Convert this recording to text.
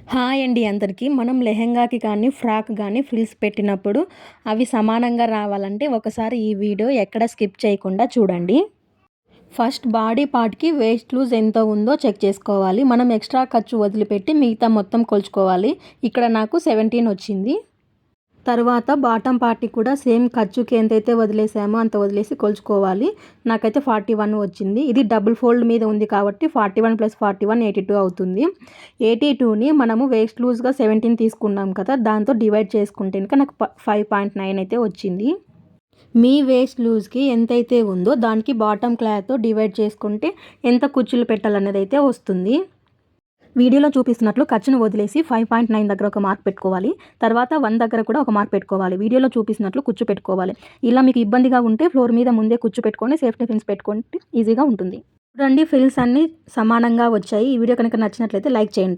Hi అండి అందరికీ. మనం లెహెంగాకి కానీ, ఫ్రాక్ గానీ ఫ్రిల్స్ పెట్టినప్పుడు అవి సమానంగా రావాలంటే ఒకసారి ఈ వీడియో ఎక్కడ స్కిప్ చేయకుండా చూడండి. ఫస్ట్ బాడీ పార్ట్‌కి వేస్ట్ లూజ్ ఎంత ఉందో చెక్ చేసుకోవాలి. మనం ఎక్స్ట్రా ఖర్చు వదిలిపెట్టి మిగతా మొత్తం కొలుచుకోవాలి. ఇక్కడ నాకు 17 వచ్చింది. తరువాత బాటమ్ పార్ట్‌కి కూడా సేమ్ ఖర్చుకి ఎంతైతే వదిలేసామో అంత వదిలేసి కొలుచుకోవాలి. నాకైతే 41 వచ్చింది. ఇది డబుల్ ఫోల్డ్ మీద ఉంది కాబట్టి 41 + 41 82 అవుతుంది. 82ని మనము వేస్ట్ లూజ్‌గా 17 తీసుకున్నాం కదా! దాంతో డివైడ్ చేసుకుంటే గనుక నాకు 5.9 అయితే వచ్చింది. మీ వేస్ట్ లూజ్‌కి ఎంతైతే ఉందో దానికి బాటమ్ క్లాత్‌తో డివైడ్ చేసుకుంటే ఎంత కుచ్చులు పెట్టాలనేది అయితే వస్తుంది. వీడియోలో చూపిస్తున్నట్లు ఖర్చును వదిలేసి 5.9 దగ్గర ఒక మార్క్ పెట్టుకోవాలి. తర్వాత 1 దగ్గర కూడా ఒక మార్క్ పెట్టుకోవాలి. వీడియోలో చూపిస్తున్నట్లు కుచ్చు పెట్టుకోవాలి. ఇలా మీకు ఇబ్బందిగా ఉంటే ఫ్లోర్ మీద ముందే కుచ్చు పెట్టుకొని సేఫ్టీ పిన్స్ పెట్టుకుంటే ఈజీగా ఉంటుంది. చూడండి, ఫ్రిల్స్ అన్నీ సమానంగా వచ్చాయి. ఈ వీడియో కనుక నచ్చినట్లయితే లైక్ చేయండి.